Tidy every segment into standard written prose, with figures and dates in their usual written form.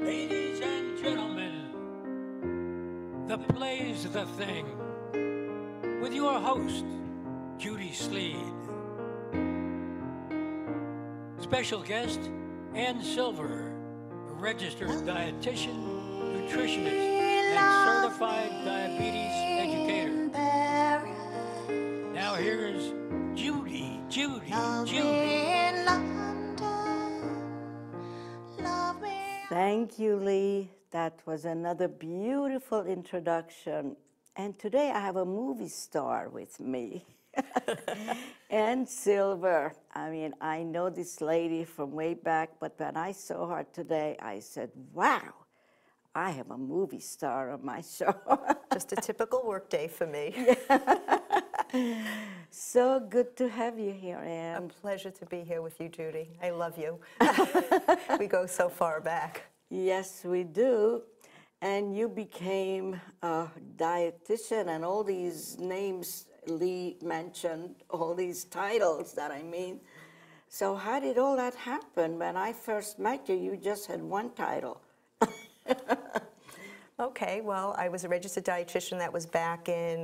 Ladies and gentlemen, the play's the thing with your host, Judy Sleed. Special guest, Ann Silver, a registered dietitian, nutritionist, and certified diabetes educator. Now here's Judy. Thank you, Lee. That was another beautiful introduction. And today I have a movie star with me, Ann Silver. I mean, I know this lady from way back, but when I saw her today, I said, wow, I have a movie star on my show. Just a typical work day for me. So good to have you here, Ann. A pleasure to be here with you, Judy. I love you. We go so far back. Yes, we do. And you became a dietitian, and all these names Lee mentioned, all these titles that I mean. So how did all that happen? When I first met you, you just had one title. Okay, well, I was a registered dietitian. That was back in,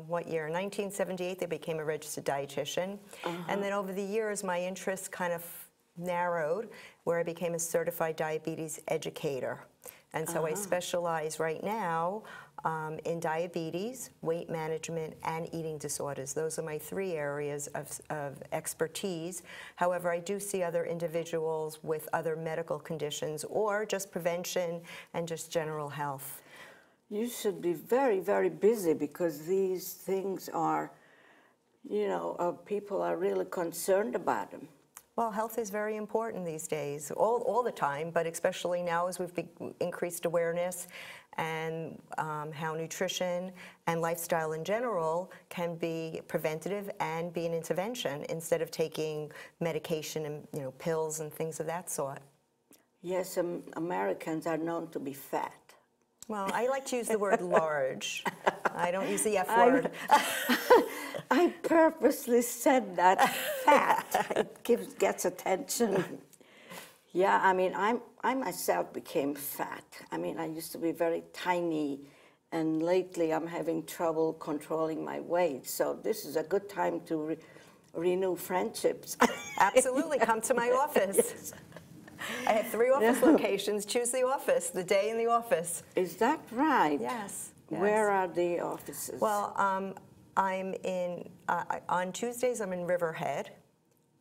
what year? 1978, I became a registered dietitian. And then over the years, my interests kind of narrowed, where I became a certified diabetes educator. And so I specialize right now in diabetes, weight management, and eating disorders. Those are my three areas of expertise. However, I do see other individuals with other medical conditions or just prevention and just general health. You should be very, very busy because these things are, you know, people are really concerned about them. Well, health is very important these days, all the time, but especially now as we've increased awareness and how nutrition and lifestyle in general can be preventative and be an intervention instead of taking medication and pills and things of that sort. Yes, Americans are known to be fat. Well, I like to use the word large. I don't use the F word. I purposely said that, fat. It gets attention. Yeah, I mean, I myself became fat. I mean, I used to be very tiny, and lately I'm having trouble controlling my weight. So this is a good time to renew friendships. Absolutely, come to my office. Yes. I have 3 office locations. Choose the office, the day in the office. Is that right? Yes. Where are the offices? Well, I'm in, on Tuesdays I'm in Riverhead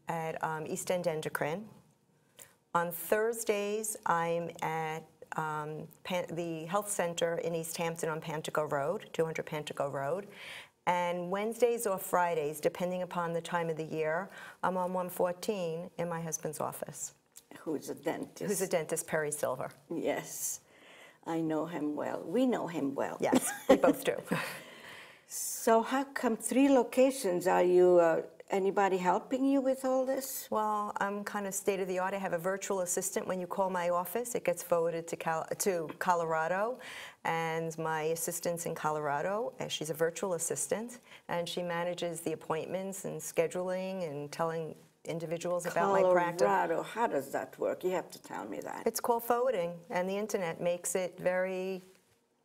at East End Endocrine. On Thursdays I'm at the Health Center in East Hampton on Pantico Road, 200 Pantico Road. And Wednesdays or Fridays, depending upon the time of the year, I'm on 114 in my husband's office. Who's a dentist? Who's a dentist, Perry Silver. Yes, I know him well. We know him well. Yes, we both do. So how come 3 locations? Are you, anybody helping you with all this? Well, I'm kind of state of the art. I have a virtual assistant. When you call my office, it gets forwarded to Colorado, and my assistant's in Colorado, and she's a virtual assistant, and she manages the appointments and scheduling and telling individuals about my practice. Colorado, how does that work? You have to tell me that. It's called forwarding, and the internet makes it very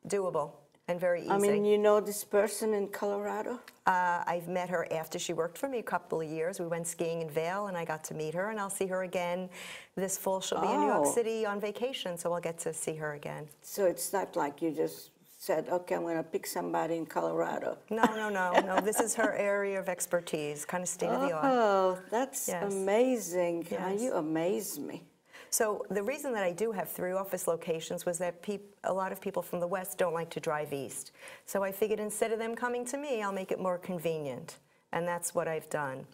doable and very easy. I mean, you know this person in Colorado? I've met her after she worked for me a couple of years. We went skiing in Vail, and I got to meet her, and I'll see her again this fall. She'll be in New York City on vacation, so I'll get to see her again. So it's not like you just said, okay, I'm going to pick somebody in Colorado. No. This is her area of expertise, kind of state of the art. Oh, that's amazing. Yes. You amaze me. So the reason that I do have 3 office locations was that a lot of people from the West don't like to drive east. So I figured instead of them coming to me, I'll make it more convenient. And that's what I've done.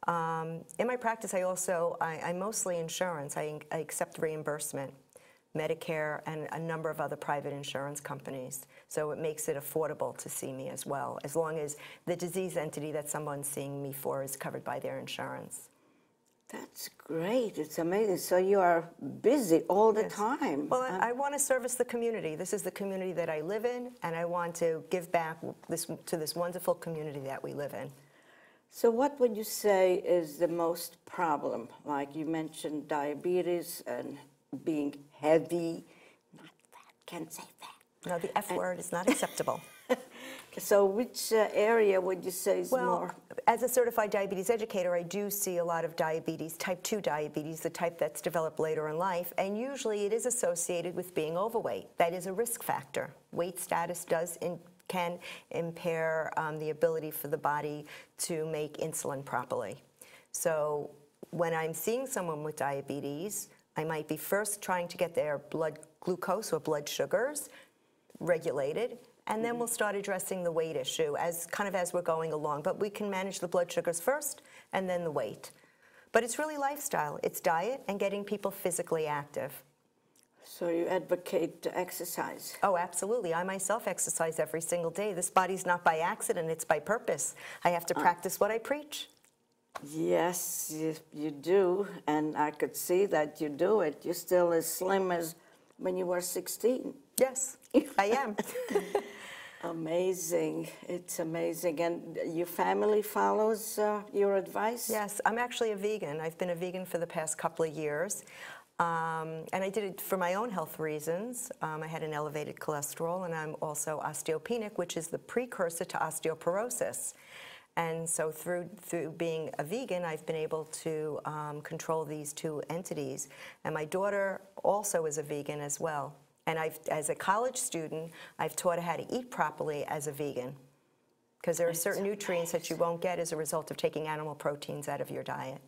In my practice, I'm mostly insurance. I accept reimbursement, Medicare, and a number of other private insurance companies. So it makes it affordable to see me as well, as long as the disease entity that someone's seeing me for is covered by their insurance. That's great. It's amazing. So you are busy all the time. Well, I want to service the community. This is the community that I live in, and I want to give back to this wonderful community that we live in. So what would you say is the most problem? Like you mentioned diabetes and being heavy, can't say that. No, the F word is not acceptable. So which area would you say is Well, more? as a certified diabetes educator, I do see a lot of diabetes, type 2 diabetes, the type that's developed later in life, and usually it is associated with being overweight. That is a risk factor. Weight status can impair the ability for the body to make insulin properly. So when I'm seeing someone with diabetes, I might be first trying to get their blood glucose or blood sugars regulated, and then we'll start addressing the weight issue as we're going along. But we can manage the blood sugars first and then the weight. But it's really lifestyle. It's diet and getting people physically active. So you advocate exercise? Oh, absolutely. I myself exercise every single day. This body's not by accident, it's by purpose. I have to practice what I preach. Yes, you do, and I could see that you do it. You're still as slim as when you were 16. Yes, I am. Amazing. It's amazing. And your family follows your advice? Yes, I'm actually a vegan. I've been a vegan for the past couple of years. And I did it for my own health reasons. I had an elevated cholesterol, and I'm also osteopenic, which is the precursor to osteoporosis. And so through being a vegan, I've been able to control these two entities. And my daughter also is a vegan as well. And as a college student, I've taught her how to eat properly as a vegan, because there are certain nutrients that you won't get as a result of taking animal proteins out of your diet.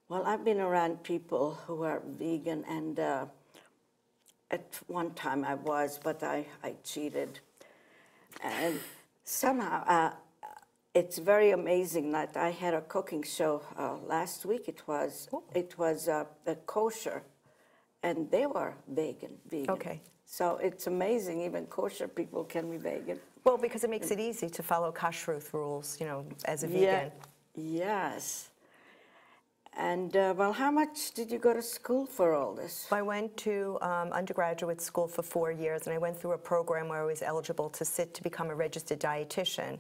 Well, I've been around people who are vegan, and at one time I was, but I cheated. And somehow, it's very amazing that I had a cooking show last week. It was a kosher, and they were vegan. Okay. So it's amazing, even kosher people can be vegan. Well, because it makes it easy to follow kashrut rules, you know, as a vegan. Yes. And, well, how much did you go to school for all this? I went to undergraduate school for 4 years, and I went through a program where I was eligible to become a registered dietitian.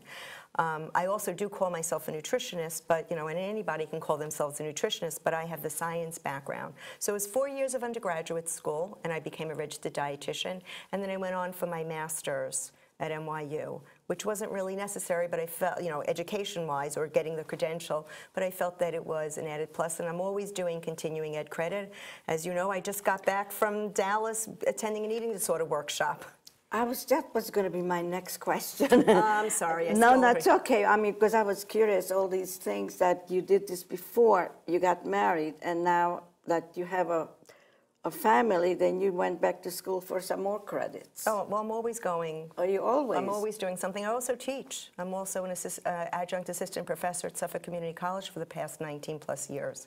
I also do call myself a nutritionist, but, you know, and anybody can call themselves a nutritionist, but I have the science background. So it was 4 years of undergraduate school, and I became a registered dietitian, and then I went on for my master's at NYU, which wasn't really necessary, but I felt, you know, education-wise or getting the credential, but I felt that it was an added plus, and I'm always doing continuing ed credit. As you know, I just got back from Dallas attending an eating disorder workshop. That was going to be my next question. I'm sorry. No, that's okay. I mean, because I was curious, all these things that you did this before you got married, and now that you have a family, then you went back to school for some more credits. Oh, well, I'm always going. Are you always? I'm always doing something. I also teach. I'm also an adjunct assistant professor at Suffolk Community College for the past 19 plus years.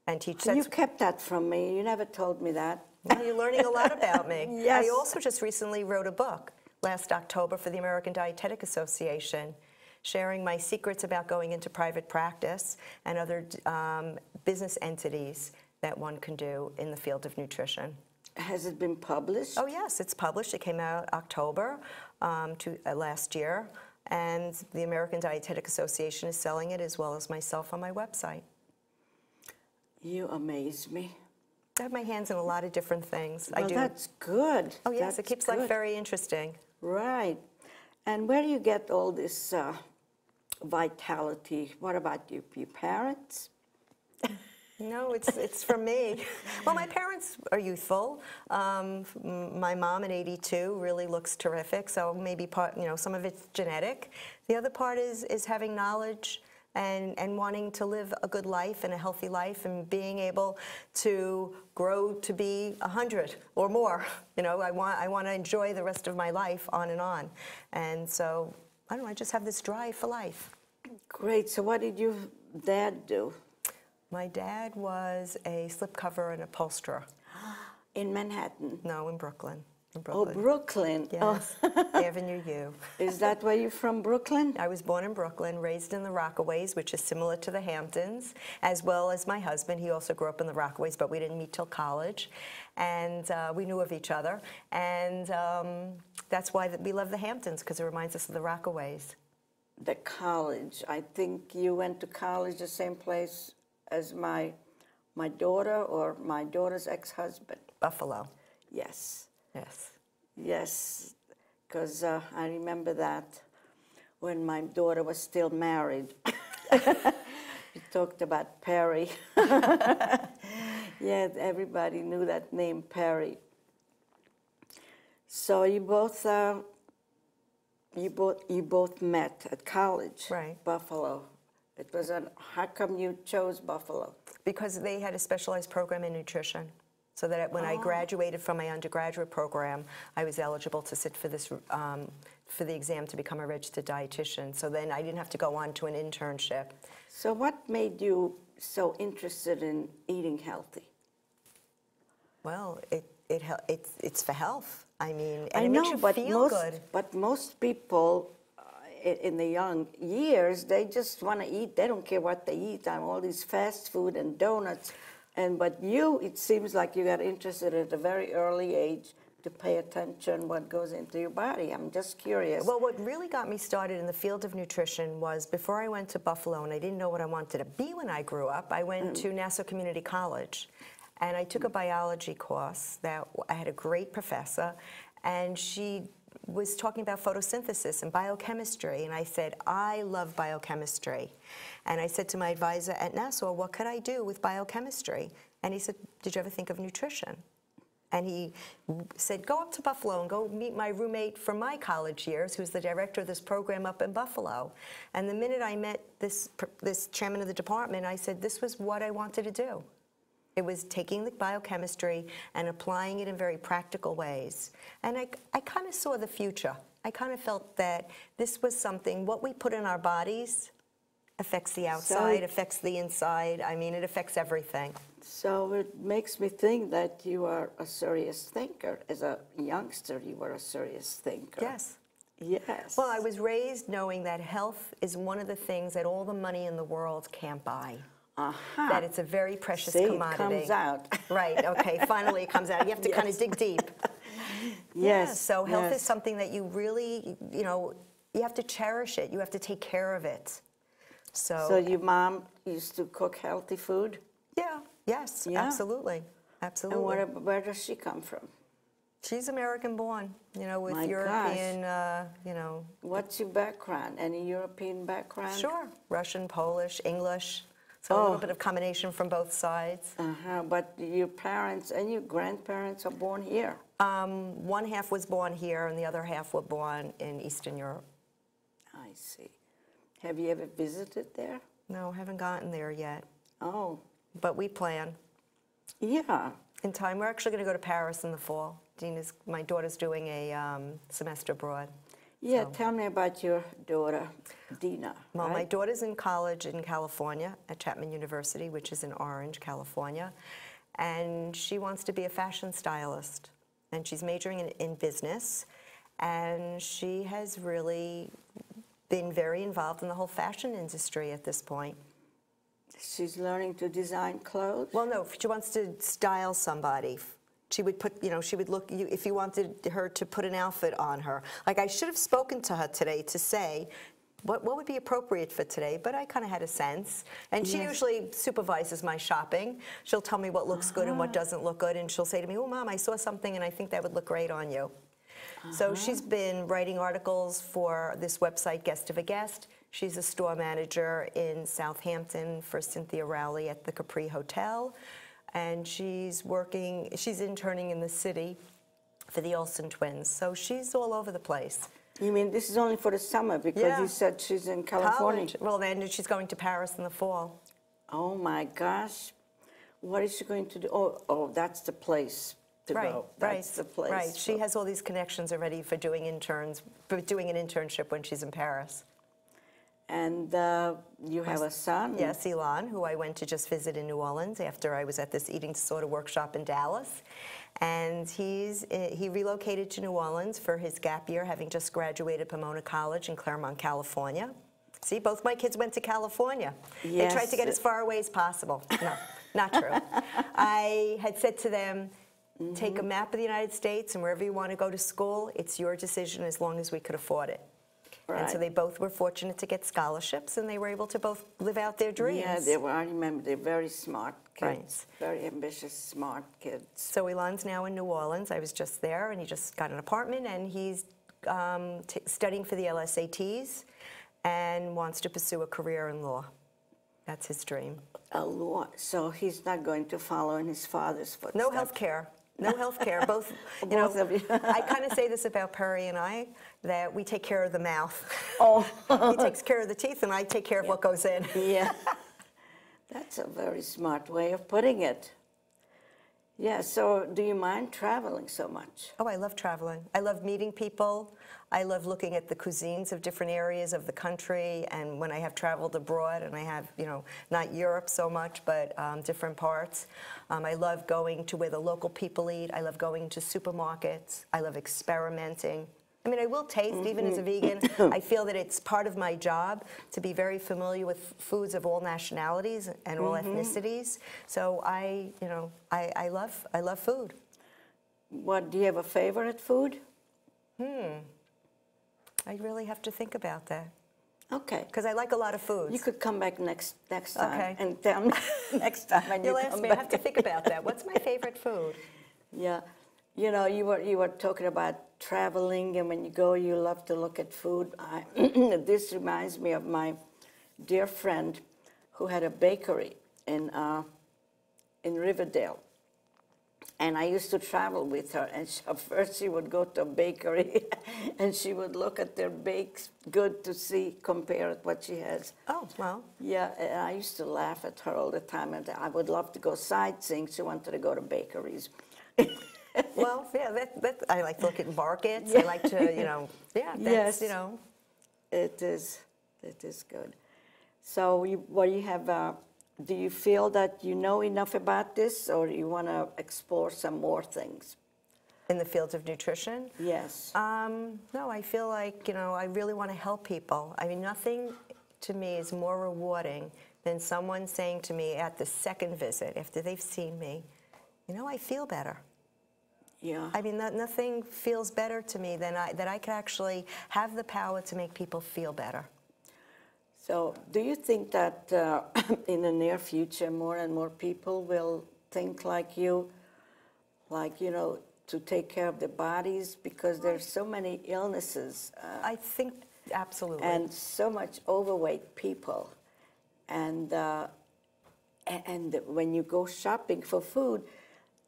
And teach. You kept that from me. You never told me that. Well, you're learning a lot about me. Yes. I also just recently wrote a book last October for the American Dietetic Association, sharing my secrets about going into private practice and other business entities that one can do in the field of nutrition. Has it been published? Oh yes, it's published. It came out October last year, and the American Dietetic Association is selling it, as well as myself, on my website. You amaze me. I have my hands in a lot of different things. Well, I do. that's good. Oh yes, it keeps life good. very interesting. Right. And where do you get all this vitality? What about you? Your parents? No, it's from me. Well, my parents are youthful. My mom at 82 really looks terrific, so maybe some of it's genetic. The other part is having knowledge and wanting to live a good life and a healthy life, and being able to grow to be 100 or more. You know, I want to enjoy the rest of my life on and on. And so, I don't know, I just have this drive for life. Great. So what did your dad do? My dad was a slipcover and upholsterer. In Manhattan? No, in Brooklyn. Oh, Brooklyn. Yes, Oh. Avenue U. Is that where you're from, Brooklyn? I was born in Brooklyn, raised in the Rockaways, which is similar to the Hamptons, as well as my husband. He also grew up in the Rockaways, but we didn't meet till college. And we knew of each other. And that's why we love the Hamptons, because it reminds us of the Rockaways. The college. I think you went to college the same place as my daughter or my daughter's ex-husband. Buffalo. Yes. Yes. Yes, because I remember that when my daughter was still married. We talked about Perry. Yeah, everybody knew that name, Perry. So you both met at college, Right. Buffalo. How come you chose Buffalo? Because they had a specialized program in nutrition. So that when I graduated from my undergraduate program, I was eligible to sit for this for the exam to become a registered dietitian. So then I didn't have to go on to an internship. So what made you so interested in eating healthy? Well, it's for health. I mean, and I it know, makes you but feel good. But most people in the young years, they just want to eat. They don't care what they eat. All these fast food and donuts. But you, it seems like you got interested at a very early age to pay attention what goes into your body. I'm just curious. Well, what really got me started in the field of nutrition was before I went to Buffalo, and I didn't know what I wanted to be when I grew up, I went to Nassau Community College. And I took a biology course that I had a great professor, and she was talking about photosynthesis and biochemistry, and I said, I love biochemistry. And I said to my advisor at Nassau, what could I do with biochemistry? And he said, did you ever think of nutrition? And he said, go up to Buffalo and go meet my roommate from my college years, who's the director of this program up in Buffalo. And the minute I met this chairman of the department, I said, this was what I wanted to do. It was taking the biochemistry and applying it in very practical ways. And I kind of saw the future. I kind of felt that this was something, what we put in our bodies affects the outside, affects the inside. I mean, it affects everything. So it makes me think that you are a serious thinker. As a youngster, you were a serious thinker. Yes. Yes. Well, I was raised knowing that health is one of the things that all the money in the world can't buy. That it's a very precious commodity. It comes out. Right, okay, finally it comes out. You have to kind of dig deep. Yes. So health is something that you really, you have to cherish it. You have to take care of it. So your mom used to cook healthy food? Yeah, yes, Yeah. absolutely, absolutely. And where does she come from? She's American-born, with My European, What's your background? Any European background? Sure, Russian, Polish, English. So a little bit of combination from both sides. But your parents and your grandparents are born here? One half was born here, and the other half were born in Eastern Europe. I see. Have you ever visited there? No, haven't gotten there yet. Oh. But we plan. Yeah. In time. We're actually going to go to Paris in the fall. My daughter's doing a semester abroad. Yeah, tell me about your daughter, Dina. Well, right? my daughter's in college in California at Chapman University, which is in Orange, California. And she wants to be a fashion stylist. And she's majoring in business. And she has really been very involved in the whole fashion industry at this point. She's learning to design clothes? Well, no, she wants to style somebody. She would put, she would look, if you wanted her to put an outfit on her. Like, I should have spoken to her today to say, what would be appropriate for today, but I kind of had a sense. And she usually supervises my shopping. She'll tell me what looks good and what doesn't look good, and she'll say to me, oh, Mom, I saw something and I think that would look great on you. So she's been writing articles for this website, Guest of a Guest. She's a store manager in Southampton for Cynthia Rowley at the Capri Hotel. And she's interning in the city for the Olsen twins. So she's all over the place. You mean this is only for the summer because you said she's in California? College. Well, then she's going to Paris in the fall. Oh my gosh. What is she going to do? Oh, that's the place to go. That's the place. Right. She has all these connections already for doing an internship when she's in Paris. And you have a son? Yes, Elon, who I went to just visit in New Orleans after I was at this eating disorder workshop in Dallas. And he relocated to New Orleans for his gap year, having just graduated Pomona College in Claremont, California. See, both my kids went to California. They tried to get as far away as possible. No, not true. I had said to them, take a map of the United States, and wherever you want to go to school, it's your decision as long as we could afford it. And so Right. they both were fortunate to get scholarships, and they were able to both live out their dreams. Yeah, they were, I remember, they're very smart kids, Right. very ambitious, smart kids. So Elon's now in New Orleans. I was just there, and he just got an apartment, and he's studying for the LSATs and wants to pursue a career in law. That's his dream. A law. So he's not going to follow in his father's footsteps. No health care. No health care. Both, Both of you. I kind of say this about Perry and I, that we take care of the mouth. Oh. He takes care of the teeth, and I take care of what goes in. Yeah. That's a very smart way of putting it. Yeah, so do you mind traveling so much? Oh, I love traveling. I love meeting people. I love looking at the cuisines of different areas of the country. And when I have traveled abroad, and I have, not Europe so much, but different parts, I love going to where the local people eat. I love going to supermarkets. I love experimenting. I mean, I will taste, even as a vegan. I feel that it's part of my job to be very familiar with foods of all nationalities and all ethnicities. So I love food. What, do you have a favorite food? I really have to think about that, Okay. because I like a lot of foods. You could come back next time Okay. and tell me next time when You'll you ask come me. back. I have to think about that. What's my favorite food? Yeah. You were talking about traveling, and when you go, you love to look at food. This reminds me of my dear friend who had a bakery in Riverdale. And I used to travel with her, and first she would go to a bakery, and she would look at their baked good to see, compare what she has. Oh, well. Yeah, and I used to laugh at her all the time, and I would love to go sightseeing. She wanted to go to bakeries. Well, yeah, I like to look at markets. Yeah. I like to, that's, Yes. It is good. So do you feel that you know enough about this, or you want to explore some more things? In the field of nutrition? Yes. No, I feel like, I really want to help people. I mean, nothing to me is more rewarding than someone saying to me at the second visit, after they've seen me, I feel better. Yeah. I mean, nothing feels better to me than that I can actually have the power to make people feel better. So do you think that in the near future more and more people will think like you, to take care of their bodies, because there's so many illnesses? I think absolutely. And so much overweight people. And when you go shopping for food,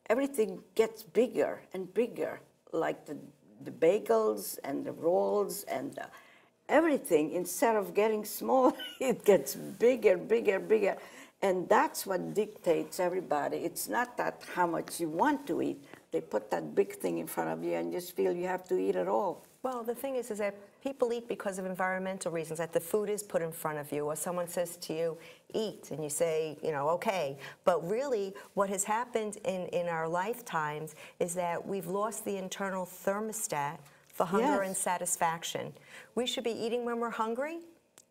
everything gets bigger and bigger, like the bagels and the rolls and everything. Instead of getting small, it gets bigger, bigger, bigger. And that's what dictates everybody. It's not that how much you want to eat. They put that big thing in front of you and just feel you have to eat it all. Well, the thing is that people eat because of environmental reasons, that the food is put in front of you, or someone says to you, eat, and you say, okay. But really, what has happened in our lifetimes is that we've lost the internal thermostat for hunger and satisfaction. We should be eating when we're hungry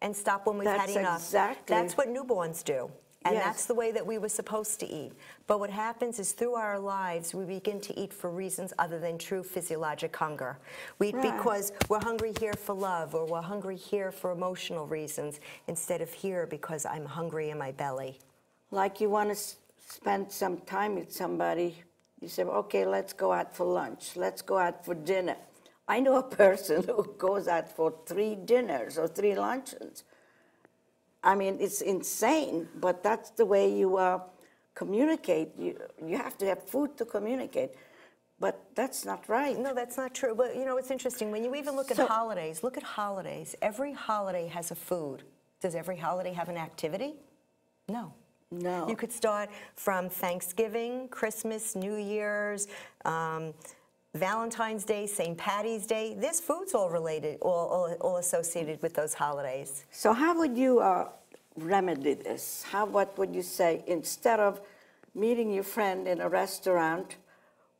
and stop when we've had enough. Exactly. That's what newborns do. And Yes. that's the way that we were supposed to eat. But what happens is through our lives, we begin to eat for reasons other than true physiologic hunger. We eat because we're hungry here for love, or we're hungry here for emotional reasons, instead of here because I'm hungry in my belly. Like you want to spend some time with somebody, you say, okay, let's go out for lunch. Let's go out for dinner. I know a person who goes out for 3 dinners or 3 luncheons. I mean, it's insane, but that's the way you communicate. You have to have food to communicate, but that's not right. No, that's not true. But it's interesting. When you even look at holidays, look at holidays. Every holiday has a food. Does every holiday have an activity? No. No. You could start from Thanksgiving, Christmas, New Year's, Valentine's Day, St. Patty's Day. This food's all related, all associated with those holidays. So how would you remedy this? What would you say? Instead of meeting your friend in a restaurant,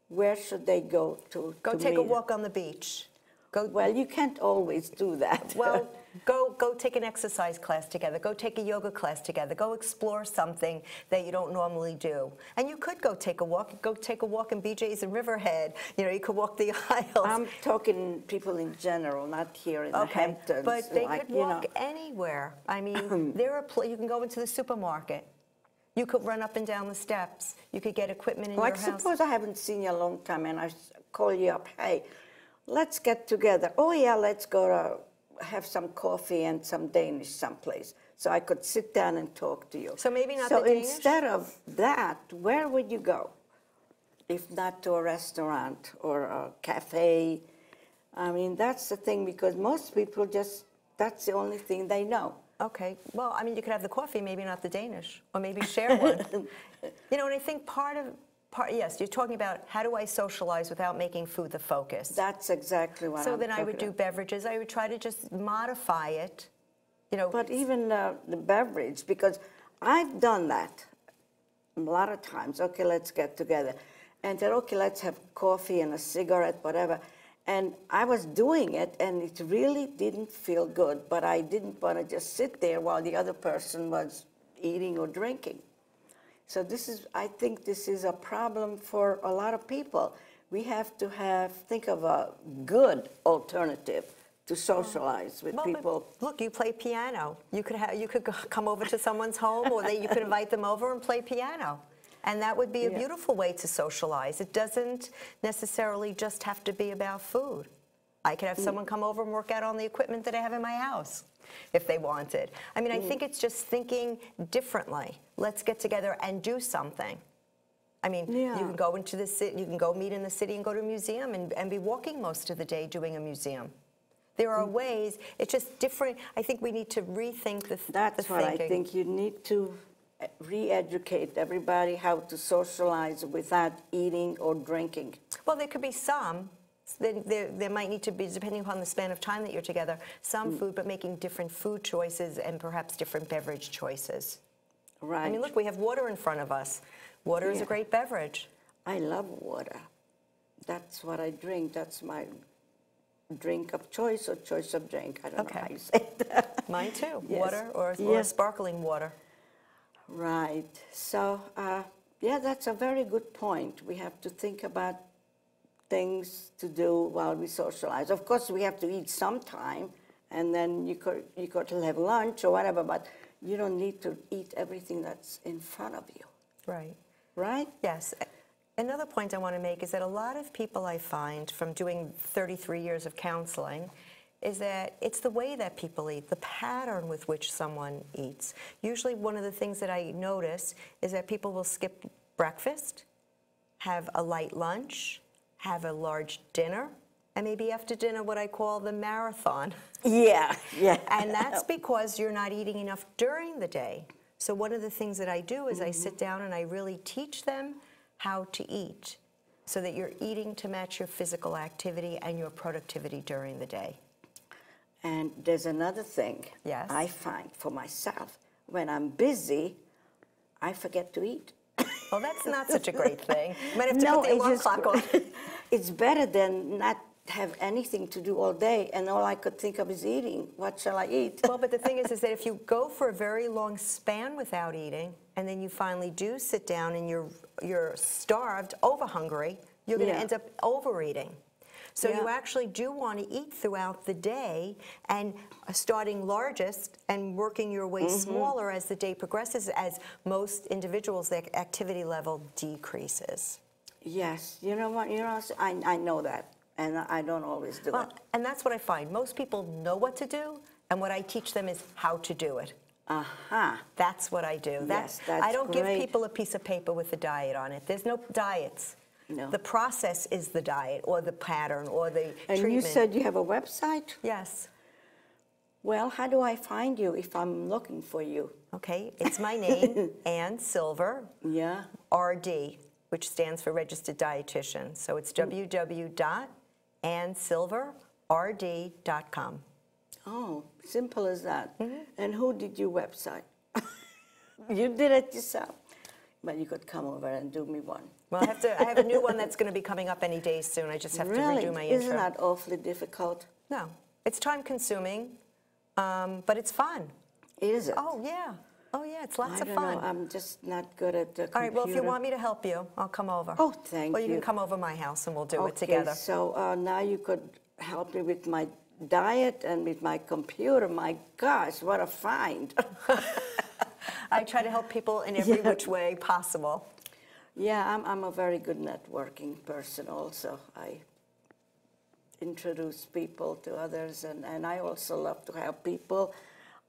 where should they go to Go take a meet? walk on the beach. Well, you can't always do that. Well, go take an exercise class together. Go take a yoga class together. Go explore something that you don't normally do. And you could go take a walk. Go take a walk in BJ's in Riverhead. You know, you could walk the aisles. I'm talking people in general, not here in the Hamptons. But they like, could walk anywhere. I mean, you can go into the supermarket. You could run up and down the steps. You could get equipment in your house. Suppose I haven't seen you a long time and I call you up, hey, let's get together. Oh yeah, let's go to have some coffee and some Danish someplace. So I could sit down and talk to you. So maybe not the Danish? Danish? So instead of that, where would you go? If not to a restaurant or a cafe. I mean, that's the thing, because most people that's the only thing they know. Okay, well, I mean, you could have the coffee, maybe not the Danish, or maybe share one. You know, and I think yes, you're talking about how do I socialize without making food the focus. That's exactly what I'm So then I would talking do about. beverages. I would try to just modify it, you know. But even the beverage, because I've done that a lot of times. Okay, let's get together. And said, okay, let's have coffee and a cigarette, whatever. And I was doing it, and it really didn't feel good, but I didn't want to just sit there while the other person was eating or drinking. So I think this is a problem for a lot of people. We have to think of a good alternative to socialize with people. Look, you play piano. You could come over to someone's home, or you could invite them over and play piano. And that would be a beautiful way to socialize. It doesn't necessarily just have to be about food. I could have someone come over and work out on the equipment that I have in my house if they wanted. I mean, I think it's just thinking differently. Let's get together and do something. I mean, you can go into the city, you can go meet in the city and go to a museum and be walking most of the day doing a museum. There are ways, it's just different. I think we need to rethink the thinking. That's what I think. You need to re-educate everybody how to socialize without eating or drinking. Well, there could be some. There might need to be, depending upon the span of time that you're together, some food, but making different food choices and perhaps different beverage choices. Right. I mean, look, we have water in front of us. Water is a great beverage. I love water. That's what I drink. That's my drink of choice or choice of drink. I don't know how you say that. Mine too. Yes. Water or sparkling water. Right. So, yeah, that's a very good point. We have to think about things to do while we socialize. Of course, we have to eat sometime, and then you could have lunch or whatever, but you don't need to eat everything that's in front of you. Right. Right? Yes. Another point I want to make is that a lot of people I find from doing 33 years of counseling is that it's the way that people eat, the pattern with which someone eats. Usually one of the things that I notice is that people will skip breakfast, have a light lunch, have a large dinner, and maybe after dinner what I call the marathon. Yeah, yeah. And that's because you're not eating enough during the day. So one of the things that I do is I sit down and I really teach them how to eat so that you're eating to match your physical activity and your productivity during the day. And there's another thing I find for myself. When I'm busy, I forget to eat. Well, that's not such a great thing. You might have to put the alarm clock on. It's better than not have anything to do all day, and all I could think of is eating. What shall I eat? Well, but the thing is that if you go for a very long span without eating, and then you finally do sit down and you're starved, over hungry, you're going to end up overeating. So you actually do want to eat throughout the day, and starting largest and working your way smaller as the day progresses, as most individuals, their activity level decreases. Yes, you know what? I know that, and I don't always do it. And that's what I find. Most people know what to do, and what I teach them is how to do it. That's what I do. That's I don't great. give people a piece of paper with a diet on it. There's no diets. No. The process is the diet, or the pattern, or the treatment. And you said you have a website? Yes. Well, how do I find you if I'm looking for you? Okay, it's my name, Ann Silver, RD, which stands for Registered Dietitian. So it's www.annsilverrd.com. Oh, simple as that. And who did your website? You did it yourself. But you could come over and do me one. Well, I have a new one that's going to be coming up any day soon. I just have to redo my intro. Isn't that awfully difficult? No. It's time consuming, but it's fun. Is it? Oh, yeah. Oh, yeah, it's lots of I fun. don't know. I'm just not good at the computer. All right, well, if you want me to help you, I'll come over. Oh, thank you. Well, you can come over my house and we'll do it Okay, together. so now you could help me with my diet and with my computer. My gosh, what a find. I try to help people in every which way possible. Yeah, I'm a very good networking person also. I introduce people to others, and I also love to help people.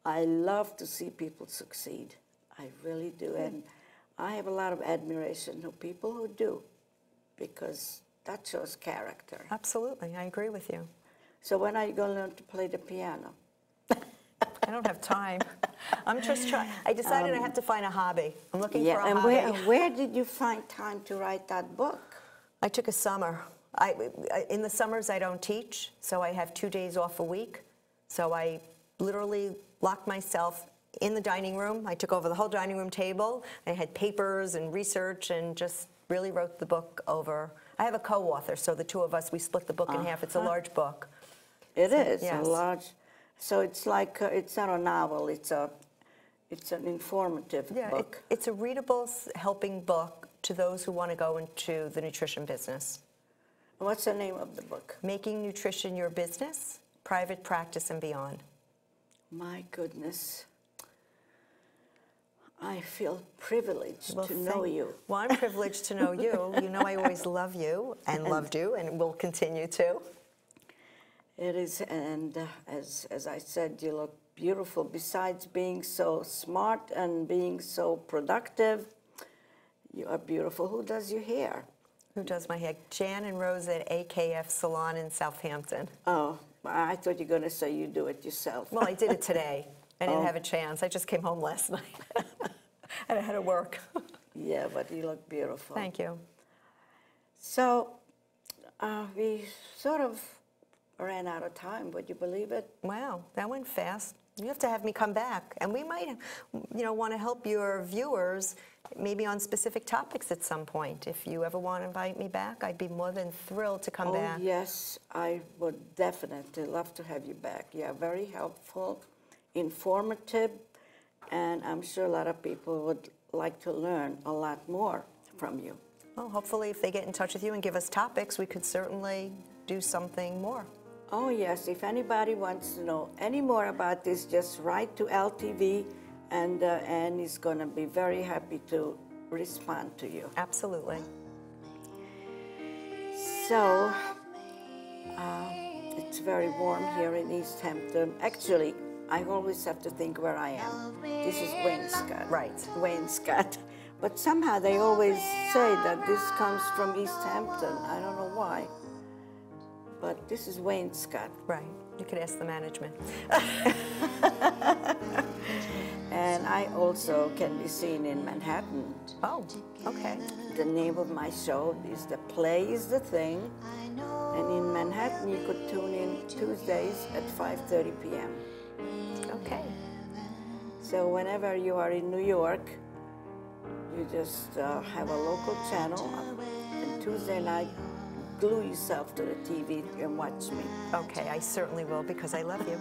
I love to see people succeed. I really do. And I have a lot of admiration for people who do, because that shows character. Absolutely, I agree with you. So when are you going to learn to play the piano? I don't have time. I'm just trying. I decided I have to find a hobby. I'm looking for a and hobby. where did you find time to write that book? I took a summer. In the summers, I don't teach, so I have 2 days off a week. So I literally locked myself in the dining room. I took over the whole dining room table. I had papers and research and just really wrote the book over. I have a co-author, so the two of us, we split the book in half. It's a large book. It is yes. a large. So it's like it's not a novel. It's an informative book. It's a readable, helping book to those who want to go into the nutrition business. What's the name of the book? Making Nutrition Your Business, Private Practice and Beyond. My goodness. I feel privileged to know you. Well, I'm privileged to know you. You know I always love you and loved you and will continue to. It is, and as I said, you look beautiful. Besides being so smart and being so productive, you are beautiful. Who does your hair? Who does my hair? Jan and Rose at AKF Salon in Southampton. Oh, I thought you were going to say you do it yourself. Well, I did it today. I didn't have a chance. I just came home last night. And I had to work. Yeah, but you look beautiful. Thank you. So we sort of ran out of time. Would you believe it? Wow, that went fast. You have to have me come back. And we might, want to help your viewers maybe on specific topics at some point. If you ever want to invite me back, I'd be more than thrilled to come back. Oh, yes, I would definitely love to have you back. You are very helpful, informative, and I'm sure a lot of people would like to learn a lot more from you. Well, hopefully if they get in touch with you and give us topics, we could certainly do something more. Oh, yes, if anybody wants to know any more about this, just write to LTV, and Anne is going to be very happy to respond to you. Absolutely. So, it's very warm here in East Hampton. Actually, I always have to think where I am. This is Wainscott. Right. Wainscott. But somehow they always say that this comes from East Hampton. I don't know why. But this is Wainscott. Right. You could ask the management. And I also can be seen in Manhattan. Oh, okay. The name of my show is The Play is the Thing. And in Manhattan, you could tune in Tuesdays at 5:30 p.m. Okay. So whenever you are in New York, you just have a local channel, and Tuesday night, glue yourself to the TV and watch me. Okay, I certainly will because I love you.